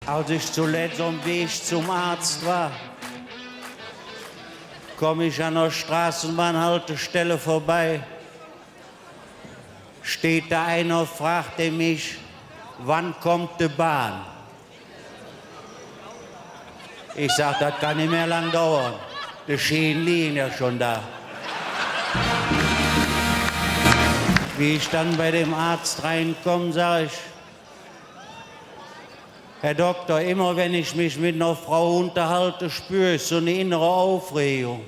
Als ich zuletzt am Weg zum Arzt war, komme ich an der Straßenbahnhaltestelle vorbei. Steht da einer, fragte mich, wann kommt die Bahn? Ich sag, das kann nicht mehr lang dauern. Die Schienen liegen ja schon da. Wie ich dann bei dem Arzt reinkomme, sage ich, Herr Doktor, immer wenn ich mich mit einer Frau unterhalte, spüre ich so eine innere Aufregung.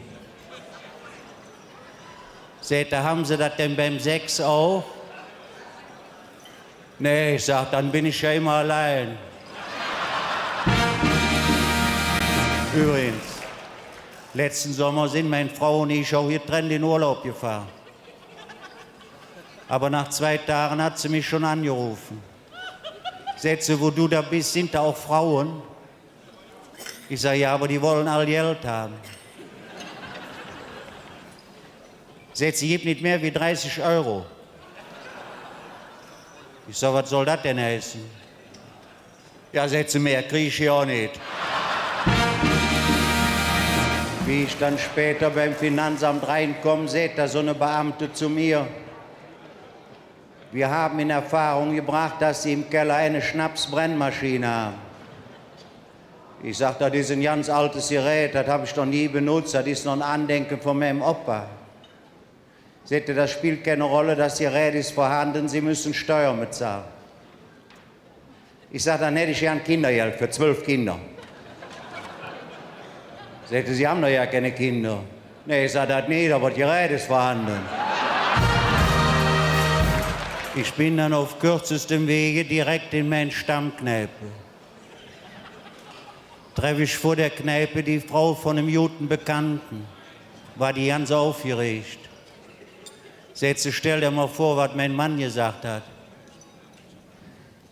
Seht ihr, haben Sie das denn beim Sex auch? Nee, ich sag, dann bin ich ja immer allein. Übrigens, letzten Sommer sind meine Frau und ich auch hier drin in Urlaub gefahren. Aber nach 2 Tagen hat sie mich schon angerufen. Sätze, wo du da bist, sind da auch Frauen? Ich sage, ja, aber die wollen all Geld haben. Sätze, gibt nicht mehr wie 30 Euro. Ich sage, was soll das denn heißen? Ja, Sätze, mehr kriege ich hier auch nicht. Wie ich dann später beim Finanzamt reinkomme, sagt da so eine Beamte zu mir, wir haben in Erfahrung gebracht, dass Sie im Keller eine Schnapsbrennmaschine haben. Ich sage, das ist ein ganz altes Gerät, das habe ich noch nie benutzt, das ist noch ein Andenken von meinem Opa. Seht ihr, das spielt keine Rolle, das Gerät ist vorhanden, Sie müssen Steuern bezahlen. Ich sage, dann hätte ich ja ein Kindergeld für 12 Kinder. Seht ihr, Sie haben doch ja keine Kinder. Nee, ich sage das nicht, aber das Gerät ist vorhanden. Ich bin dann auf kürzestem Wege direkt in meine Stammkneipe. Treffe ich vor der Kneipe die Frau von einem guten Bekannten. War die ganz aufgeregt. Sätze, stell dir mal vor, was mein Mann gesagt hat.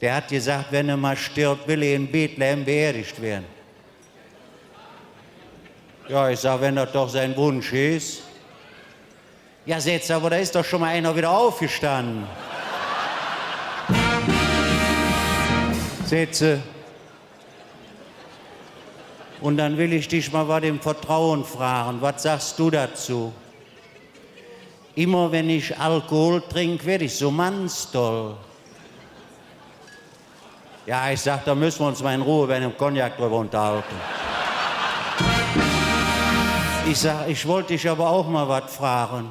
Der hat gesagt, wenn er mal stirbt, will er in Bethlehem beerdigt werden. Ja, ich sag, wenn das doch sein Wunsch ist. Ja, Sätze, aber da ist doch schon mal einer wieder aufgestanden. Sätze. Und dann will ich dich mal was im Vertrauen fragen. Was sagst du dazu? Immer wenn ich Alkohol trinke, werde ich so mannstoll. Ja, ich sag, da müssen wir uns mal in Ruhe bei einem Cognac drüber unterhalten. Ich sag, ich wollte dich aber auch mal was fragen.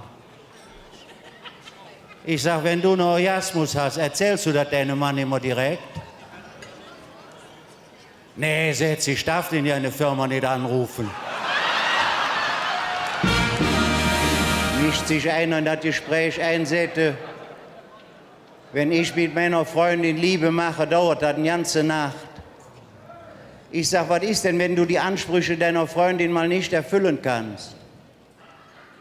Ich sag, wenn du einen Orgasmus hast, erzählst du das deinem Mann immer direkt? Nee, Sätze, ich darf den ja in der Firma nicht anrufen. Mischt sich einer in das Gespräch ein, Sätze, wenn ich mit meiner Freundin Liebe mache, dauert das eine ganze Nacht. Ich sag, was ist denn, wenn du die Ansprüche deiner Freundin mal nicht erfüllen kannst?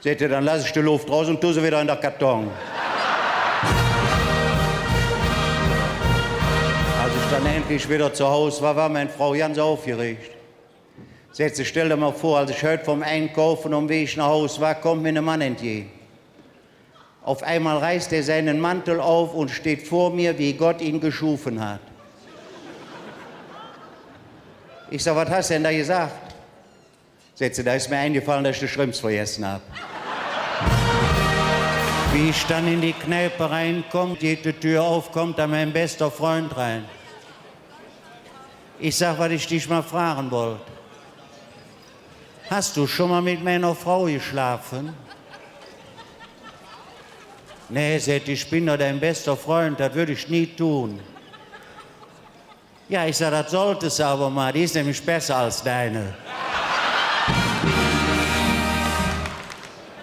Sätze, dann lass ich die Luft raus und tu sie wieder in der Karton. Als ich dann endlich wieder zu Hause war meine Frau ganz aufgeregt. Sätze, stell dir mal vor, als ich heute vom Einkaufen am Weg nach Hause war, kommt mir ein Mann entgegen. Auf einmal reißt er seinen Mantel auf und steht vor mir, wie Gott ihn geschaffen hat. Ich sag, was hast du denn da gesagt? Sätze, da ist mir eingefallen, dass ich die Shrimps vergessen habe. Wie ich dann in die Kneipe reinkomme, geht die Tür auf, kommt da mein bester Freund rein. Ich sag, was ich dich mal fragen wollte. Hast du schon mal mit meiner Frau geschlafen? Nee, sagt, ich bin doch dein bester Freund, das würde ich nie tun. Ja, ich sag, das solltest du aber mal, die ist nämlich besser als deine.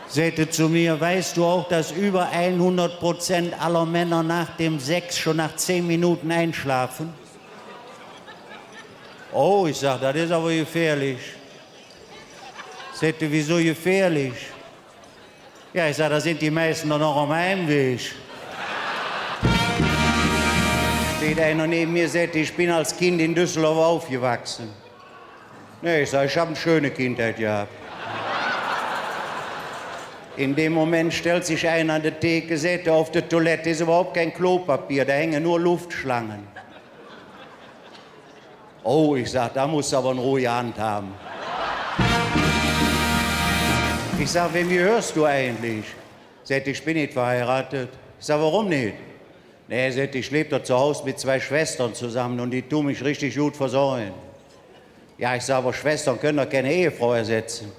Sagte zu mir, weißt du auch, dass über 100% aller Männer nach dem Sex schon nach 10 Minuten einschlafen? Oh, ich sag, das ist aber gefährlich. Sagte, wieso gefährlich? Ja, ich sag, da sind die meisten doch noch am Heimweg. Steht einer neben mir, sagt, ich bin als Kind in Düsseldorf aufgewachsen. Nee, ich sag, ich habe eine schöne Kindheit gehabt. In dem Moment stellt sich einer an der Theke, sagt, auf der Toilette ist überhaupt kein Klopapier, da hängen nur Luftschlangen. Oh, ich sag, da musst du aber eine ruhige Hand haben. Ich sag, wem gehörst du eigentlich? Sagt, ich bin nicht verheiratet. Ich sag, warum nicht? Nee, sagt, ich lebe da zu Hause mit 2 Schwestern zusammen und die tun mich richtig gut versorgen. Ja, ich sag, aber Schwestern können doch keine Ehefrau ersetzen.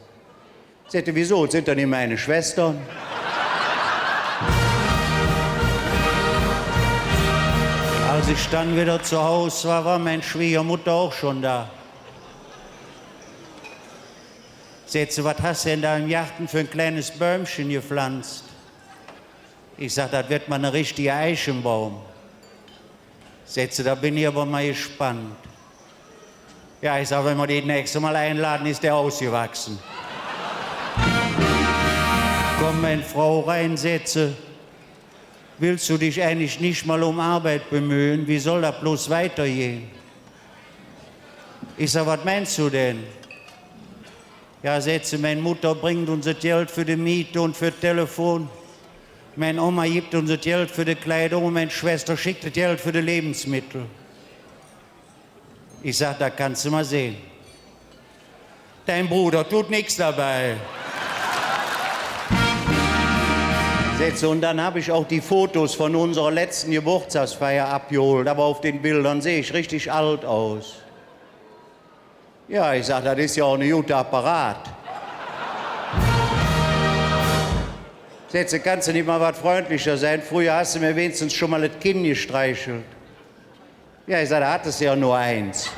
Sagt, wieso? Sind doch nicht meine Schwestern? Als ich dann wieder zu Hause war meine Schwiegermutter auch schon da. Sagt sie, was hast du denn da im Garten für ein kleines Bäumchen gepflanzt? Ich sag, das wird mal ein richtiger Eichenbaum. Sagt sie, da bin ich aber mal gespannt. Ja, ich sag, wenn wir den nächste Mal einladen, ist der ausgewachsen. Komm, meine Frau, reinsetze. Willst du dich eigentlich nicht mal um Arbeit bemühen? Wie soll das bloß weitergehen? Ich sag, was meinst du denn? Ja, Sätze, meine Mutter bringt uns das Geld für die Miete und für das Telefon. Meine Oma gibt uns das Geld für die Kleidung und meine Schwester schickt das Geld für die Lebensmittel. Ich sag, da kannst du mal sehen. Dein Bruder tut nichts dabei. Sätze, und dann habe ich auch die Fotos von unserer letzten Geburtstagsfeier abgeholt, aber auf den Bildern sehe ich richtig alt aus. Ja, ich sage, das ist ja auch ein guter Apparat. Sätze, kannst du nicht mal was freundlicher sein? Früher hast du mir wenigstens schon mal das Kinn gestreichelt. Ja, ich sage, da hattest du ja nur eins.